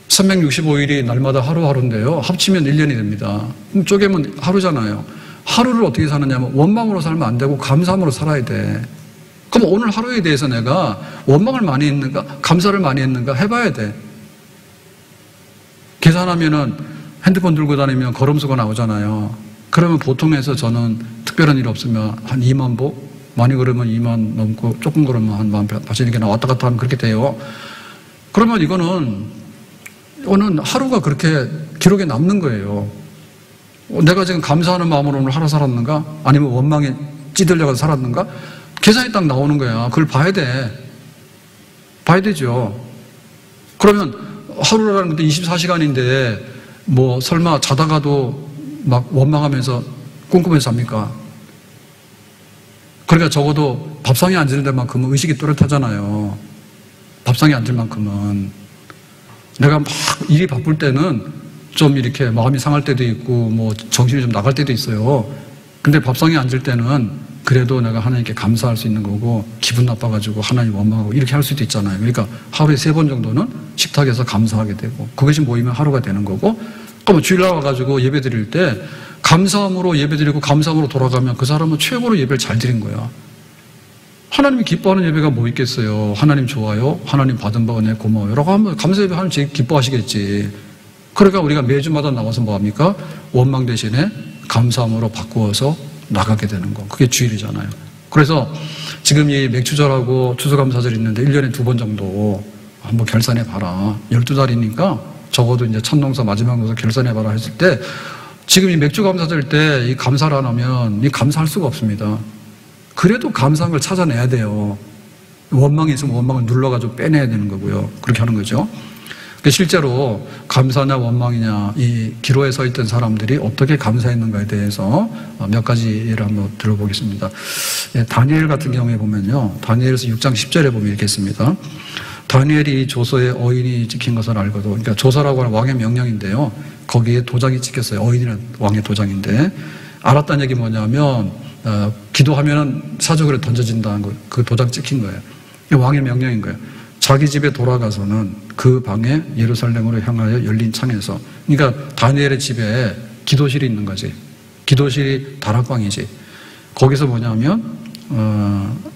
365일이 날마다 하루하루인데요. 합치면 1년이 됩니다. 그럼 쪼개면 하루잖아요. 하루를 어떻게 사느냐면 원망으로 살면 안 되고 감사함으로 살아야 돼. 그럼 오늘 하루에 대해서 내가 원망을 많이 했는가, 감사를 많이 했는가 해봐야 돼. 계산하면은 핸드폰 들고 다니면 걸음수가 나오잖아요. 그러면 보통 해서 저는 특별한 일 없으면 한 2만 보, 많이 걸으면 2만 넘고 조금 걸으면 한 1만 보, 이렇게 왔다 갔다 하면 그렇게 돼요. 그러면 이거는 하루가 그렇게 기록에 남는 거예요. 내가 지금 감사하는 마음으로 오늘 하루 살았는가? 아니면 원망에 찌들려가서 살았는가? 계산이 딱 나오는 거야. 그걸 봐야 돼. 봐야 되죠. 그러면 하루라는 게 24시간인데 뭐 설마 자다가도 막 원망하면서 꿈꾸면서 삽니까? 그러니까 적어도 밥상에 앉을 때만큼은 의식이 또렷하잖아요. 밥상에 앉을 만큼은. 내가 막 일이 바쁠 때는 좀 이렇게 마음이 상할 때도 있고 뭐 정신이 좀 나갈 때도 있어요. 근데 밥상에 앉을 때는 그래도 내가 하나님께 감사할 수 있는 거고 기분 나빠가지고 하나님 원망하고 이렇게 할 수도 있잖아요. 그러니까 하루에 3번 정도는 식탁에서 감사하게 되고 그것이 모이면 하루가 되는 거고 뭐 주일 나와가지고 예배 드릴 때 감사함으로 예배 드리고 감사함으로 돌아가면 그 사람은 최고로 예배를 잘 드린 거야. 하나님이 기뻐하는 예배가 뭐 있겠어요. 하나님 좋아요. 하나님 받은 바 은혜 고마워요. 라고 하면 감사 예배 하면 제일 기뻐하시겠지. 그러니까 우리가 매주마다 나와서 뭐합니까? 원망 대신에 감사함으로 바꾸어서 나가게 되는 거. 그게 주일이잖아요. 그래서 지금 이 맥주절하고 추수감사절이 있는데 1년에 2번 정도 한번 결산해 봐라. 12달이니까 적어도 이제 첫농사 마지막 농사 결산해 봐라 했을 때 지금 이 맥주감사절 때 이 감사를 안 하면 이 감사할 수가 없습니다. 그래도 감사한 걸 찾아내야 돼요. 원망이 있으면 원망을 눌러가지고 빼내야 되는 거고요. 그렇게 하는 거죠. 실제로 감사냐 원망이냐 이 기로에 서 있던 사람들이 어떻게 감사했는가에 대해서 몇 가지 예를 한번 들어보겠습니다. 다니엘 같은 경우에 보면요. 다니엘서 6장 10절에 보면 이렇게 있습니다. 다니엘이 조서에 어인이 찍힌 것을 알고도, 그러니까 조서라고 하는 왕의 명령인데요. 거기에 도장이 찍혔어요. 어인이라는 왕의 도장인데 알았다는 얘기 뭐냐면 기도하면 사적으로 던져진다는 거, 그 도장 찍힌 거예요. 왕의 명령인 거예요. 자기 집에 돌아가서는 그 방에 예루살렘으로 향하여 열린 창에서, 그러니까 다니엘의 집에 기도실이 있는 거지. 기도실이 다락방이지. 거기서 뭐냐면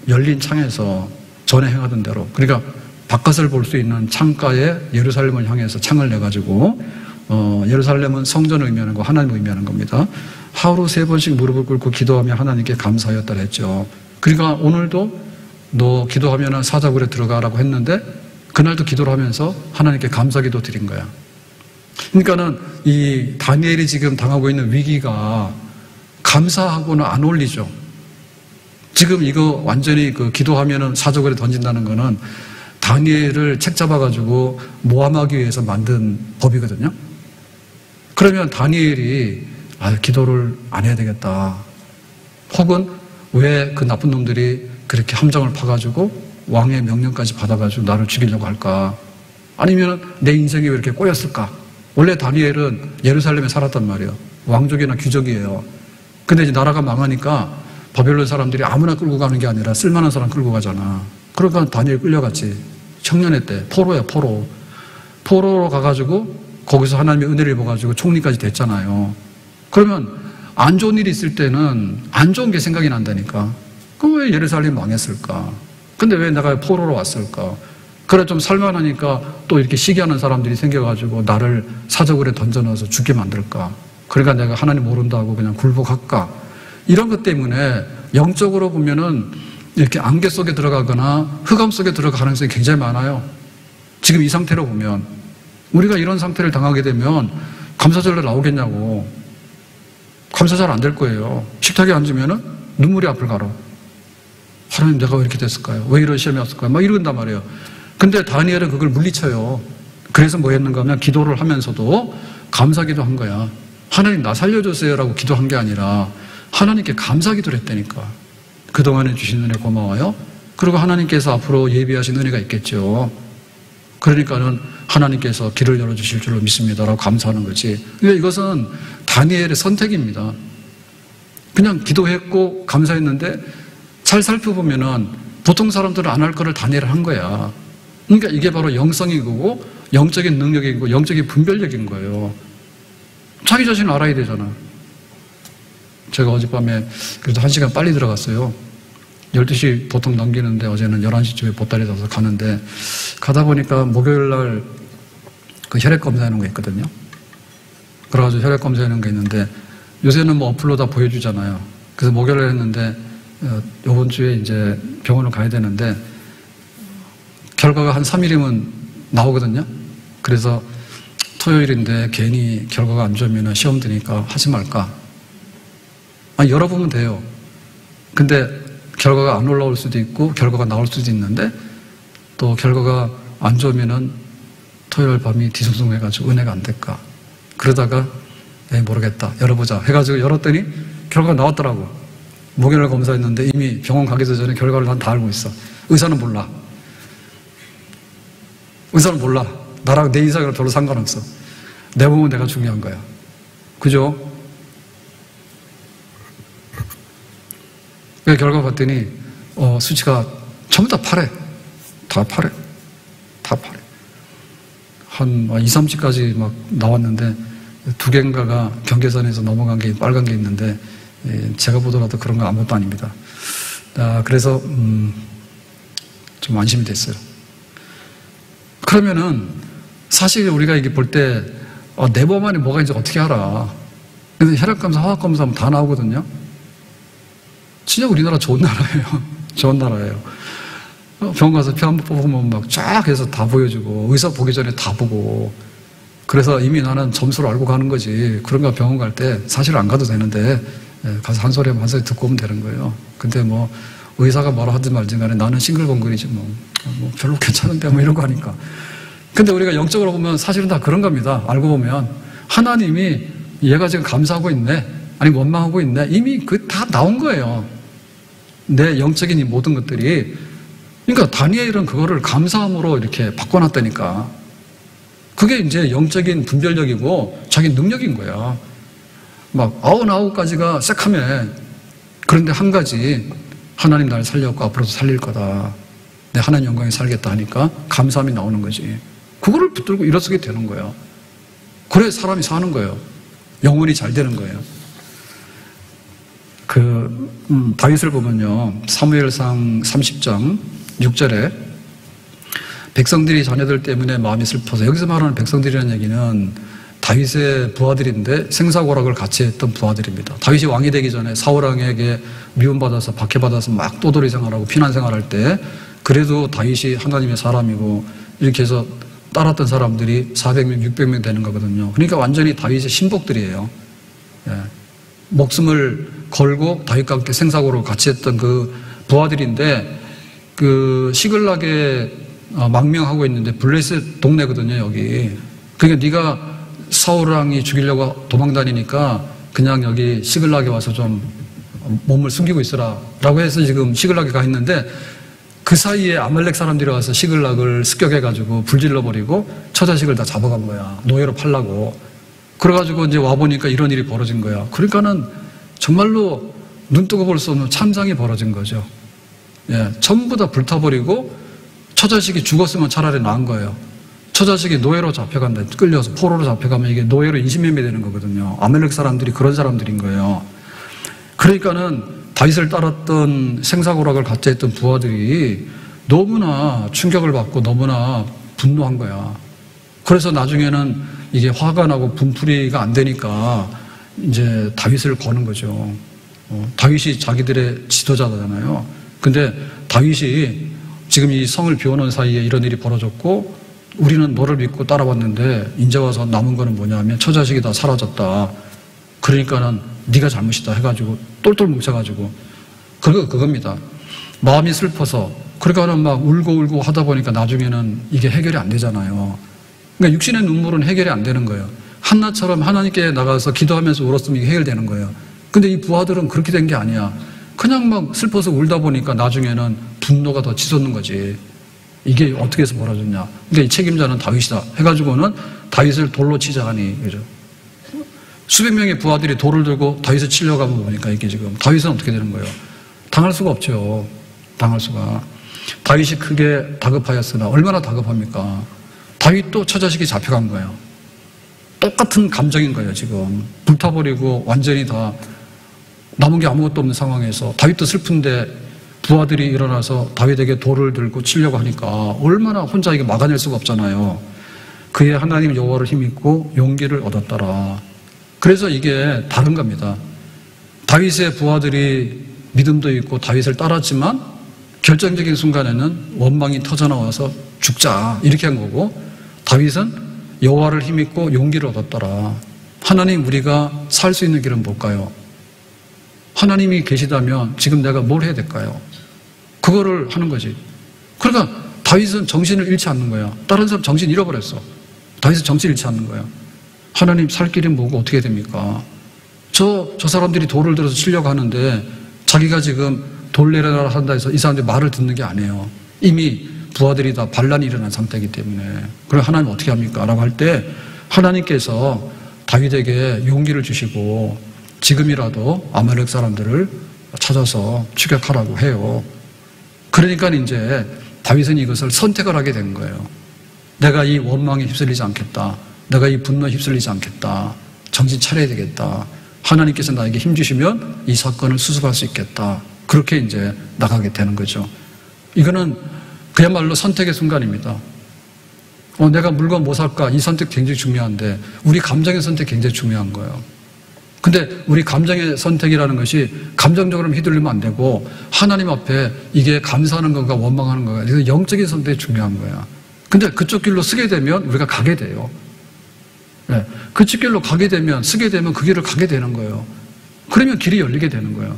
열린 창에서 전에 행하던 대로, 그러니까 바깥을 볼 수 있는 창가에 예루살렘을 향해서 창을 내가지고 예루살렘은 성전을 의미하는 거, 하나님을 의미하는 겁니다. 하루 3번씩 무릎을 꿇고 기도하며 하나님께 감사하였다 했죠. 그러니까 오늘도 너 기도하면 사자굴에 들어가라고 했는데 그날도 기도를 하면서 하나님께 감사기도 드린 거야. 그러니까는 이 다니엘이 지금 당하고 있는 위기가 감사하고는 안 어울리죠. 지금 이거 완전히 그 기도하면은 사자굴에 던진다는 거는 다니엘을 책 잡아가지고 모함하기 위해서 만든 법이거든요. 그러면 다니엘이 기도를 안 해야 되겠다. 혹은 왜 그 나쁜 놈들이 그렇게 함정을 파가지고 왕의 명령까지 받아가지고 나를 죽이려고 할까? 아니면 내 인생이 왜 이렇게 꼬였을까? 원래 다니엘은 예루살렘에 살았단 말이에요. 왕족이나 귀족이에요. 근데 이제 나라가 망하니까 바벨론 사람들이 아무나 끌고 가는 게 아니라 쓸만한 사람 끌고 가잖아. 그러니까 다니엘 끌려갔지. 청년회 때 포로야, 포로. 포로로 가가지고 거기서 하나님의 은혜를 입어가지고 총리까지 됐잖아요. 그러면 안 좋은 일이 있을 때는 안 좋은 게 생각이 난다니까. 그럼 왜 예루살렘이 망했을까? 근데 왜 내가 포로로 왔을까? 그래 좀 살만하니까 또 이렇게 시기하는 사람들이 생겨가지고 나를 사적으로 던져넣어서 죽게 만들까? 그러니까 내가 하나님 모른다고 그냥 굴복할까? 이런 것 때문에 영적으로 보면은 이렇게 안개 속에 들어가거나 흑암 속에 들어갈 가능성이 굉장히 많아요. 지금 이 상태로 보면 우리가 이런 상태를 당하게 되면 감사절로 나오겠냐고. 감사 잘 안 될 거예요. 식탁에 앉으면은 눈물이 앞을 가로. 하나님 내가 왜 이렇게 됐을까요? 왜 이런 시험이 왔을까요? 막 이런단 말이에요. 근데 다니엘은 그걸 물리쳐요. 그래서 뭐 했는가 하면 기도를 하면서도 감사기도 한 거야. 하나님 나 살려주세요라고 기도한 게 아니라 하나님께 감사기도를 했다니까. 그동안에 주신 은혜 고마워요. 그리고 하나님께서 앞으로 예비하신 은혜가 있겠죠. 그러니까는 하나님께서 길을 열어주실 줄로 믿습니다라고 감사하는 거지. 그러니까 이것은 다니엘의 선택입니다. 그냥 기도했고 감사했는데 잘 살펴보면은 보통 사람들은 안 할 거를 다니엘은 한 거야. 그러니까 이게 바로 영성인 거고 영적인 능력이고 영적인 분별력인 거예요. 자기 자신을 알아야 되잖아. 제가 어젯밤에 그래도 1시간 빨리 들어갔어요. 12시 보통 넘기는데 어제는 11시쯤에 보따리 져서 가는데 가다 보니까 목요일 날 그 혈액 검사하는 거 있거든요. 그래가지고 혈액 검사하는 게 있는데 요새는 뭐 어플로 다 보여주잖아요. 그래서 목요일에 했는데 이번 주에 이제 병원을 가야 되는데 결과가 한 3일이면 나오거든요. 그래서 토요일인데 괜히 결과가 안 좋으면 시험 드니까 하지 말까. 열어보면 돼요. 근데 결과가 안 올라올 수도 있고 결과가 나올 수도 있는데 또 결과가 안 좋으면은 토요일 밤이 뒤숭숭해가지고 은혜가 안 될까. 그러다가 모르겠다. 열어보자. 해가지고 열었더니 결과가 나왔더라고. 목요일 검사했는데 이미 병원 가기도 전에 결과를 난 다 알고 있어. 의사는 몰라. 의사는 몰라. 나랑 내 인생이랑 별로 상관없어. 내 몸은 내가 중요한 거야. 그죠? 결과 봤더니 수치가 전부 다 파래. 다 파래. 다 파래. 한 2, 30까지 막 나왔는데 2개인가가 경계선에서 넘어간 게 빨간 게 있는데 제가 보더라도 그런 거 아무것도 아닙니다. 그래서 좀 안심이 됐어요. 그러면은 사실 우리가 이게 볼 때 내 몸 안에 뭐가 있는지 어떻게 알아. 근데 혈액검사, 화학검사 하면 다 나오거든요. 진짜 우리나라 좋은 나라예요. 좋은 나라예요. 병원 가서 피 한 번 뽑으면 막 쫙 해서 다 보여주고 의사 보기 전에 다 보고 그래서 이미 나는 점수를 알고 가는 거지. 그런가 병원 갈 때 사실 안 가도 되는데 가서 한 소리 하면 한 소리 듣고 오면 되는 거예요. 근데 뭐 의사가 뭐라 하든 말든 간에 나는 싱글벙글이지 뭐 별로 괜찮은데 뭐 이런 거 하니까. 근데 우리가 영적으로 보면 사실은 다 그런 겁니다. 알고 보면 하나님이 얘가 지금 감사하고 있네 아니 원망하고 있네 이미 그 다 나온 거예요. 내 영적인 이 모든 것들이. 그러니까 다니엘은 그거를 감사함으로 이렇게 바꿔놨다니까. 그게 이제 영적인 분별력이고 자기 능력인 거야. 막 99가지가 새카매. 그런데 한 가지 하나님 나를 살렸고 앞으로도 살릴 거다. 내 하나님 영광에 살겠다 하니까 감사함이 나오는 거지. 그거를 붙들고 일어서게 되는 거야. 그래 사람이 사는 거예요. 영혼이 잘 되는 거예요. 다윗을 보면요. 사무엘상 30장 6절에 백성들이 자녀들 때문에 마음이 슬퍼서 여기서 말하는 백성들이라는 얘기는 다윗의 부하들인데 생사고락을 같이 했던 부하들입니다. 다윗이 왕이 되기 전에 사울왕에게 미움받아서 박해받아서 막 또돌이 생활하고 피난 생활할 때 그래도 다윗이 하나님의 사람이고 이렇게 해서 따랐던 사람들이 400명, 600명 되는 거거든요. 그러니까 완전히 다윗의 신복들이에요. 목숨을 걸고 다윗과 함께 생사고락을 같이 했던 그 부하들인데 그 시글락에 망명하고 있는데 블레셋 동네거든요, 여기. 그러니까 네가 사울왕이 죽이려고 도망다니니까 그냥 여기 시글락에 와서 좀 몸을 숨기고 있어라 라고 해서 지금 시글락에 가 있는데 그 사이에 아말렉 사람들이 와서 시글락을 습격해가지고 불질러버리고 처자식을 다 잡아간 거야. 노예로 팔라고. 그래가지고 이제 와보니까 이런 일이 벌어진 거야. 그러니까는 정말로 눈 뜨고 볼 수 없는 참상이 벌어진 거죠. 전부 다 불타버리고 처자식이 죽었으면 차라리 나은 거예요. 처자식이 노예로 잡혀간다. 끌려서 포로로 잡혀가면 이게 노예로 인신매매되는 거거든요. 아멜렉 사람들이 그런 사람들인 거예요. 그러니까는 다윗을 따랐던 생사고락을 같이 했던 부하들이 너무나 충격을 받고 너무나 분노한 거야. 그래서 나중에는 이게 화가 나고 분풀이가 안 되니까 이제 다윗을 거는 거죠. 다윗이 자기들의 지도자잖아요. 근데 다윗이 지금 이 성을 비워놓은 사이에 이런 일이 벌어졌고 우리는 너를 믿고 따라왔는데 이제 와서 남은 거는 뭐냐면 처자식이 다 사라졌다. 그러니까는 네가 잘못이다 해가지고 똘똘 뭉쳐가지고 그겁니다. 마음이 슬퍼서 그러니까는 막 울고 하다 보니까 나중에는 이게 해결이 안 되잖아요. 그러니까 육신의 눈물은 해결이 안 되는 거예요. 한나처럼 하나님께 나가서 기도하면서 울었으면 이게 해결되는 거예요. 근데 이 부하들은 그렇게 된 게 아니야. 그냥 막 슬퍼서 울다 보니까 나중에는 분노가 더 치솟는 거지. 이게 어떻게 해서 벌어졌냐. 근데 이 책임자는 다윗이다 해가지고는 다윗을 돌로 치자 하니, 그죠? 수백 명의 부하들이 돌을 들고 다윗을 치려고 하면 보니까 이게 지금 다윗은 어떻게 되는 거예요? 당할 수가 없죠. 당할 수가. 다윗이 크게 다급하였으나 얼마나 다급합니까? 다윗도 처자식이 잡혀간 거예요. 똑같은 감정인 거예요, 지금. 불타버리고 완전히 다 남은 게 아무것도 없는 상황에서 다윗도 슬픈데 부하들이 일어나서 다윗에게 돌을 들고 치려고 하니까 얼마나 혼자 이게 막아낼 수가 없잖아요. 그의 하나님 여호와를 힘입고 용기를 얻었더라. 그래서 이게 다른 겁니다. 다윗의 부하들이 믿음도 있고 다윗을 따랐지만 결정적인 순간에는 원망이 터져나와서 죽자 이렇게 한 거고, 다윗은 여호와를 힘입고 용기를 얻었더라. 하나님, 우리가 살 수 있는 길은 뭘까요? 하나님이 계시다면 지금 내가 뭘 해야 될까요? 그거를 하는 거지. 그러니까 다윗은 정신을 잃지 않는 거야. 다른 사람 정신 잃어버렸어. 다윗은 정신 잃지 않는 거야. 하나님, 살 길이 뭐고 어떻게 됩니까? 저 사람들이 돌을 들어서 치려고 하는데 자기가 지금 돌 내려라 한다 해서 이 사람들이 말을 듣는 게 아니에요. 이미 부하들이 다 반란이 일어난 상태이기 때문에. 그럼 하나님 어떻게 합니까? 라고 할 때 하나님께서 다윗에게 용기를 주시고 지금이라도 아말렉 사람들을 찾아서 추격하라고 해요. 그러니까 이제 다윗은 이것을 선택을 하게 된 거예요. 내가 이 원망에 휩쓸리지 않겠다. 내가 이 분노에 휩쓸리지 않겠다. 정신 차려야 되겠다. 하나님께서 나에게 힘 주시면 이 사건을 수습할 수 있겠다. 그렇게 이제 나가게 되는 거죠. 이거는 그야말로 선택의 순간입니다. 내가 물건 뭐 살까? 이 선택 굉장히 중요한데 우리 감정의 선택 굉장히 중요한 거예요. 근데 우리 감정의 선택이라는 것이 감정적으로 휘둘리면 안 되고 하나님 앞에 이게 감사하는 건가 원망하는 건가, 그래서 영적인 선택이 중요한 거야. 근데 그쪽 길로 쓰게 되면 우리가 가게 돼요. 네. 그쪽 길로 가게 되면, 쓰게 되면 그 길을 가게 되는 거예요. 그러면 길이 열리게 되는 거예요.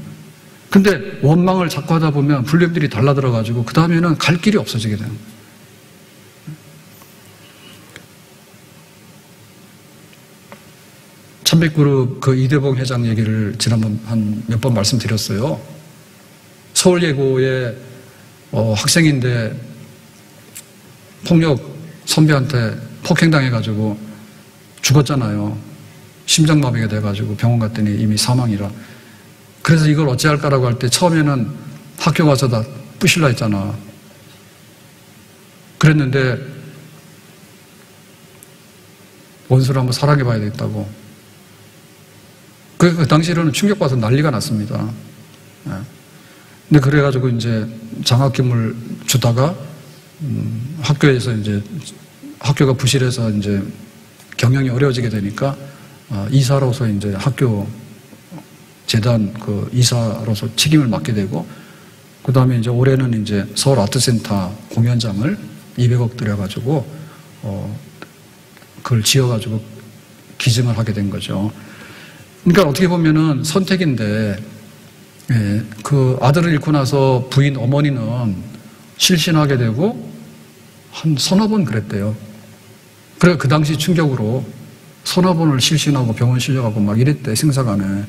근데 원망을 자꾸 하다 보면 불륜들이 달라들어가지고 그 다음에는 갈 길이 없어지게 되는 거예요. 참빛그룹 그 이대봉 회장 얘기를 지난번 한 몇 번 말씀드렸어요. 서울예고의 학생인데 폭력 선배한테 폭행당해가지고 죽었잖아요. 심장마비가 돼가지고 병원 갔더니 이미 사망이라. 그래서 이걸 어찌할까라고 할 때 처음에는 학교 가서 다 부실라 했잖아. 그랬는데 원수를 한번 사랑해봐야 되겠다고. 그 당시로는 충격받아서 난리가 났습니다. 근데 그래가지고 이제 장학금을 주다가 학교에서 이제 학교가 부실해서 이제 경영이 어려워지게 되니까 이사로서 이제 학교 재단 그 이사로서 책임을 맡게 되고, 그 다음에 이제 올해는 이제 서울 아트센터 공연장을 200억 들여가지고 그걸 지어가지고 기증을 하게 된 거죠. 그러니까 어떻게 보면은 선택인데, 예, 그 아들을 잃고 나서 부인 어머니는 실신하게 되고 한 서너 번 그랬대요. 그래 그 당시 충격으로 서너 번을 실신하고 병원 실려가고 막 이랬대. 생사간에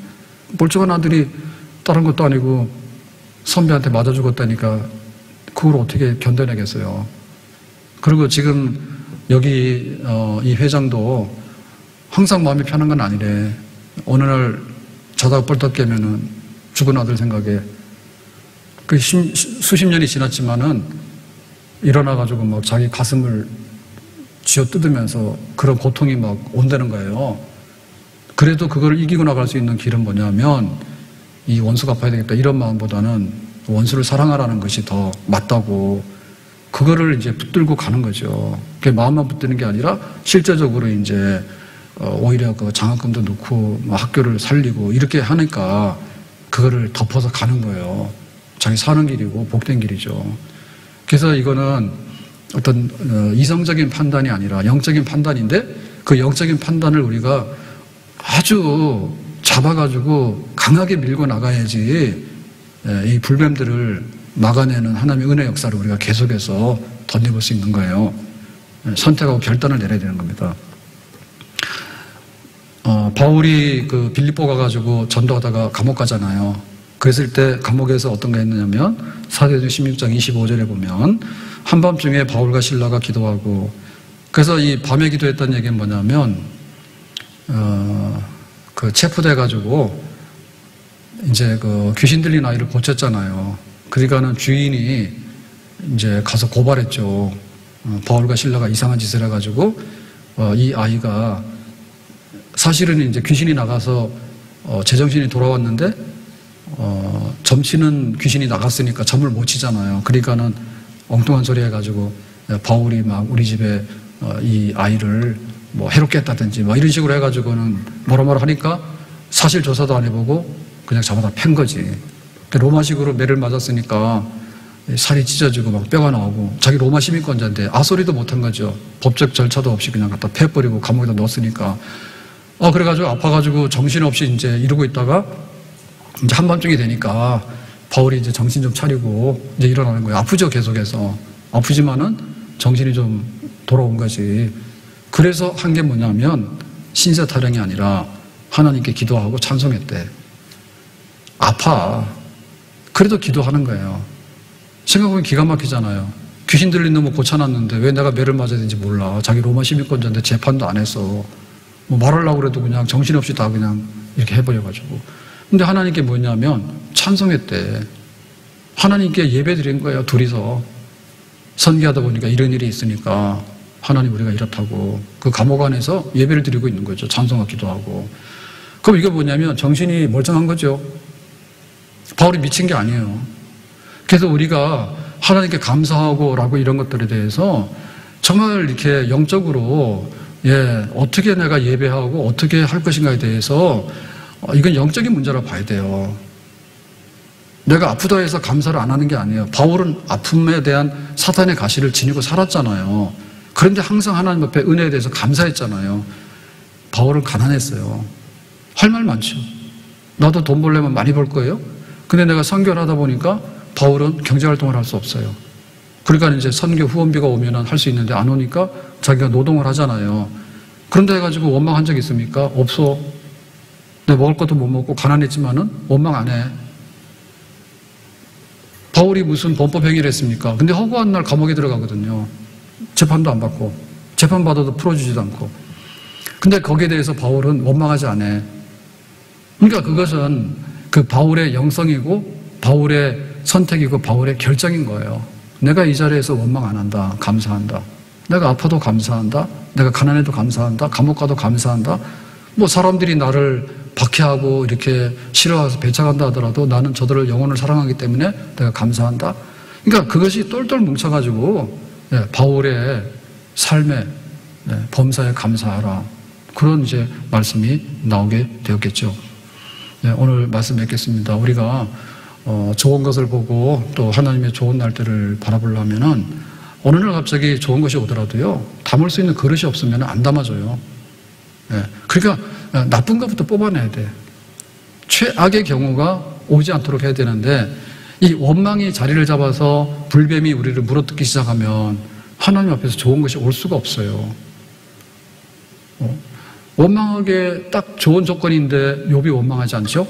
멀쩡한 아들이 다른 것도 아니고 선배한테 맞아 죽었다니까 그걸 어떻게 견뎌내겠어요. 그리고 지금 여기 이 회장도 항상 마음이 편한 건 아니래. 어느 날 자다가 뻘떡 깨면은 죽은 아들 생각에 그 수십 년이 지났지만은 일어나가지고 막 자기 가슴을 쥐어 뜯으면서 그런 고통이 막 온다는 거예요. 그래도 그걸 이기고 나갈 수 있는 길은 뭐냐면 이 원수 갚아야 되겠다 이런 마음보다는 원수를 사랑하라는 것이 더 맞다고, 그거를 이제 붙들고 가는 거죠. 그게 마음만 붙드는 게 아니라 실제적으로 이제 오히려 그 장학금도 넣고 학교를 살리고 이렇게 하니까 그거를 덮어서 가는 거예요. 자기 사는 길이고 복된 길이죠. 그래서 이거는 어떤 이성적인 판단이 아니라 영적인 판단인데, 그 영적인 판단을 우리가 아주 잡아가지고 강하게 밀고 나가야지 이 불뱀들을 막아내는 하나님의 은혜 역사를 우리가 계속해서 덧입을 수 있는 거예요. 선택하고 결단을 내려야 되는 겁니다. 바울이 그 빌립보 가가지고 전도하다가 감옥 가잖아요. 그랬을 때 감옥에서 어떤 게 했느냐면 사도행전 16장 25절에 보면 한밤중에 바울과 실라가 기도하고, 그래서 이 밤에 기도했다는 얘기는 뭐냐면 그 체포돼가지고 이제 그 귀신 들린 아이를 고쳤잖아요. 그러니까는 주인이 이제 가서 고발했죠. 바울과 실라가 이상한 짓을 해가지고 이 아이가 사실은 이제 귀신이 나가서 제정신이 돌아왔는데 점치는 귀신이 나갔으니까 점을 못 치잖아요. 그러니까는 엉뚱한 소리 해가지고 바울이 막 우리 집에 이 아이를 뭐 해롭게 했다든지 뭐 이런 식으로 해가지고는 뭐라 하니까 사실 조사도 안 해보고 그냥 잡아다 팬 거지. 로마식으로 매를 맞았으니까 살이 찢어지고 막 뼈가 나오고 자기 로마 시민권자인데 아소리도 못한 거죠. 법적 절차도 없이 그냥 갖다 패버리고 감옥에다 넣었으니까. 그래가지고 아파가지고 정신없이 이제 이러고 있다가 이제 한밤중이 되니까 바울이 이제 정신 좀 차리고 이제 일어나는 거예요. 아프죠, 계속해서. 아프지만은 정신이 좀 돌아온 거지. 그래서 한 게 뭐냐면 신세 타령이 아니라 하나님께 기도하고 찬송했대. 아파. 그래도 기도하는 거예요. 생각해보면 기가 막히잖아요. 귀신 들린 놈을 고쳐놨는데 왜 내가 매를 맞아야 되는지 몰라. 자기 로마 시민권자인데 재판도 안 했어. 뭐 말하려고 그래도 그냥 정신없이 다 그냥 이렇게 해버려가지고. 근데 하나님께 뭐냐면 찬송했대. 하나님께 예배 드린 거예요, 둘이서. 선교하다 보니까 이런 일이 있으니까 하나님 우리가 이렇다고 그 감옥 안에서 예배를 드리고 있는 거죠. 찬송과 기도하고. 그럼 이게 뭐냐면 정신이 멀쩡한 거죠. 바울이 미친 게 아니에요. 그래서 우리가 하나님께 감사하고 라고 이런 것들에 대해서 정말 이렇게 영적으로 어떻게 내가 예배하고 어떻게 할 것인가에 대해서 이건 영적인 문제라고 봐야 돼요. 내가 아프다 해서 감사를 안 하는 게 아니에요. 바울은 아픔에 대한 사탄의 가시를 지니고 살았잖아요. 그런데 항상 하나님 앞에 은혜에 대해서 감사했잖아요. 바울은 가난했어요. 할 말 많죠. 나도 돈 벌려면 많이 벌 거예요. 근데 내가 선교를 하다 보니까 바울은 경제활동을 할 수 없어요. 그러니까 이제 선교 후원비가 오면 할 수 있는데 안 오니까 자기가 노동을 하잖아요. 그런데 해가지고 원망한 적 있습니까? 없어. 내가 먹을 것도 못 먹고 가난했지만은 원망 안 해. 바울이 무슨 범법행위를 했습니까? 근데 허구한 날 감옥에 들어가거든요. 재판도 안 받고 재판 받아도 풀어주지도 않고. 근데 거기에 대해서 바울은 원망하지 않아. 그러니까 그것은 그 바울의 영성이고 바울의 선택이고 바울의 결정인 거예요. 내가 이 자리에서 원망 안 한다. 감사한다. 내가 아파도 감사한다. 내가 가난해도 감사한다. 감옥 가도 감사한다. 뭐 사람들이 나를 박해하고 이렇게 싫어해서 배척한다 하더라도 나는 저들을 영혼을 사랑하기 때문에 내가 감사한다. 그러니까 그것이 똘똘 뭉쳐가지고 바울의 삶에 범사에 감사하라. 그런 이제 말씀이 나오게 되었겠죠. 오늘 말씀 맺겠습니다. 우리가 좋은 것을 보고 또 하나님의 좋은 날들을 바라보려면은 어느 날 갑자기 좋은 것이 오더라도요, 담을 수 있는 그릇이 없으면 안 담아줘요. 그러니까 나쁜 것부터 뽑아내야 돼. 최악의 경우가 오지 않도록 해야 되는데 이 원망이 자리를 잡아서 불뱀이 우리를 물어뜯기 시작하면 하나님 앞에서 좋은 것이 올 수가 없어요. 원망하기에 딱 좋은 조건인데 욥이 원망하지 않죠?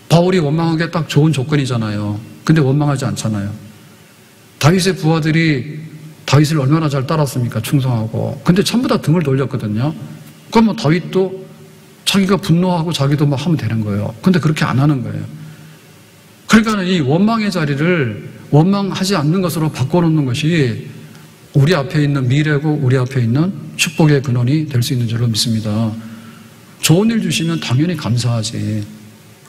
바울이 원망하기에 딱 좋은 조건이잖아요. 근데 원망하지 않잖아요. 다윗의 부하들이 다윗을 얼마나 잘 따랐습니까? 충성하고. 근데 전부 다 등을 돌렸거든요. 그럼 뭐 다윗도 자기가 분노하고 자기도 막 하면 되는 거예요. 근데 그렇게 안 하는 거예요. 그러니까 이 원망의 자리를 원망하지 않는 것으로 바꿔놓는 것이 우리 앞에 있는 미래고 우리 앞에 있는 축복의 근원이 될 수 있는 줄로 믿습니다. 좋은 일 주시면 당연히 감사하지.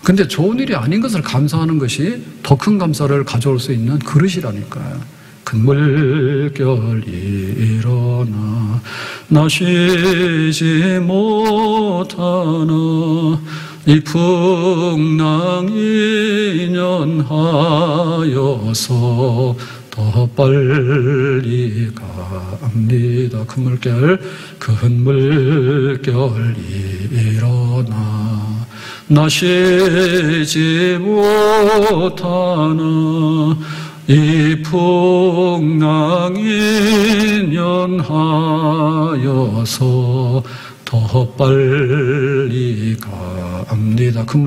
근데 좋은 일이 아닌 것을 감사하는 것이 더 큰 감사를 가져올 수 있는 그릇이라니까요. 큰 물결 일어나 나 쉬지 못하나 이 풍랑이 연하여서 더 빨리 갑니다. 큰 물결 일어나 나 쉬지 못하나 이 풍랑이 연하여서 더 빨리 갑니다. 큰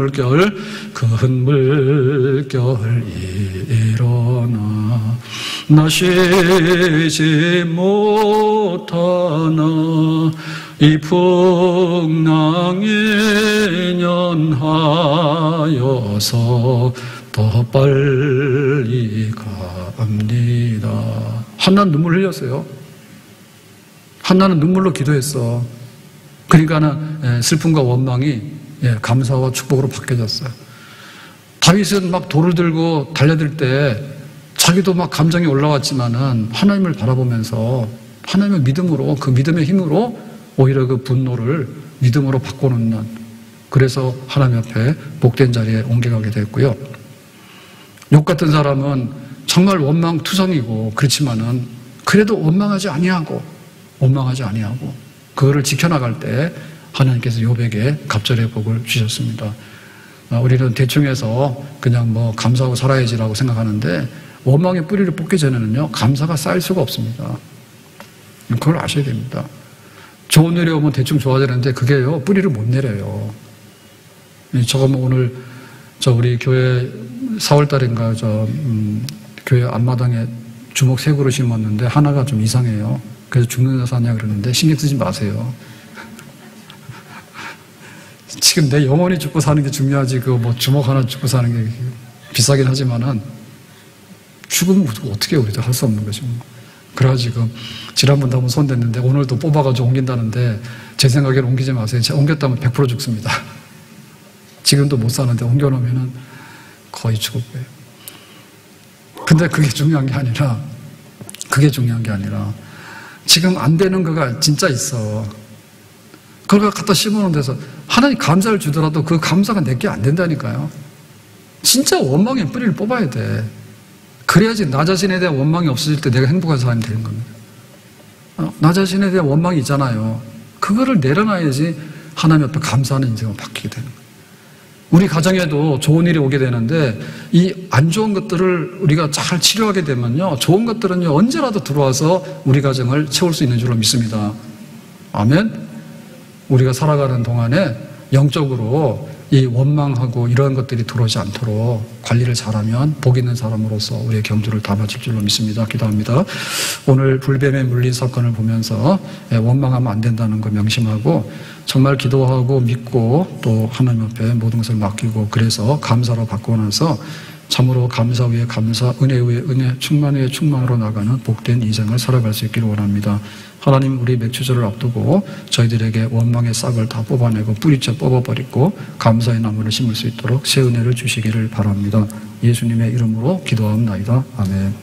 물결 일어나 나 쉬지 못하나 이 풍랑이 연하여서 더 빨리 갑니다. 한나는 눈물 흘렸어요. 한나는 눈물로 기도했어. 그러니까는 슬픔과 원망이 감사와 축복으로 바뀌어졌어요. 다윗은 막 돌을 들고 달려들 때 자기도 막 감정이 올라왔지만은 하나님을 바라보면서 하나님의 믿음으로, 그 믿음의 힘으로 오히려 그 분노를 믿음으로 바꿔놓는, 그래서 하나님 앞에 복된 자리에 옮겨가게 됐고요. 욥 같은 사람은 정말 원망투성이고 그렇지만은 그래도 원망하지 아니하고 그거를 지켜나갈 때 하나님께서 욥에게 갑절의 복을 주셨습니다. 우리는 대충해서 그냥 뭐 감사하고 살아야지라고 생각하는데 원망의 뿌리를 뽑기 전에는요, 감사가 쌓일 수가 없습니다. 그걸 아셔야 됩니다. 좋은 일이 오면 대충 좋아지는데 그게요, 뿌리를 못 내려요. 저거 뭐 오늘 우리 교회 4월달인가 교회 앞마당에 주먹 3그루 심었는데 하나가 좀 이상해요. 그래서 죽는 데 사냐 그러는데 신경 쓰지 마세요. 지금 내 영혼이 죽고 사는 게 중요하지, 뭐 주먹 하나 죽고 사는 게 비싸긴 하지만은 죽으면 어떻게 해요? 우리도 할 수 없는 거지. 그래가지고 지난번도 한번 손댔는데 오늘도 뽑아가지고 옮긴다는데 제 생각에는 옮기지 마세요. 제가 옮겼다면 100% 죽습니다. 지금도 못 사는데 옮겨놓으면 거의 죽을 거예요. 근데 그게 중요한 게 아니라 지금 안 되는 거가 진짜 있어. 그걸 갖다 심어놓은 데서 하나님 감사를 주더라도 그 감사가 내게 안 된다니까요. 진짜 원망의 뿌리를 뽑아야 돼. 그래야지 나 자신에 대한 원망이 없어질 때 내가 행복한 사람이 되는 겁니다. 나 자신에 대한 원망이 있잖아요. 그거를 내려놔야지 하나님 앞에 감사하는 인생으로 바뀌게 되는 거예요. 우리 가정에도 좋은 일이 오게 되는데 이 안 좋은 것들을 우리가 잘 치료하게 되면요, 좋은 것들은요 언제라도 들어와서 우리 가정을 채울 수 있는 줄로 믿습니다. 아멘. 우리가 살아가는 동안에 영적으로 이 원망하고 이런 것들이 들어오지 않도록 관리를 잘하면 복 있는 사람으로서 우리의 경주를 다 마칠 줄로 믿습니다. 기도합니다. 오늘 불뱀에 물린 사건을 보면서 원망하면 안 된다는 거 명심하고 정말 기도하고 믿고 또 하나님 앞에 모든 것을 맡기고 그래서 감사로 바꾸고 나서 참으로 감사 위에 감사, 은혜 위에 은혜, 충만 위에 충만으로 나가는 복된 인생을 살아갈 수 있기를 원합니다. 하나님, 우리 맥주절을 앞두고 저희들에게 원망의 싹을 다 뽑아내고 뿌리째 뽑아버리고 감사의 나무를 심을 수 있도록 새 은혜를 주시기를 바랍니다. 예수님의 이름으로 기도하옵나이다. 아멘.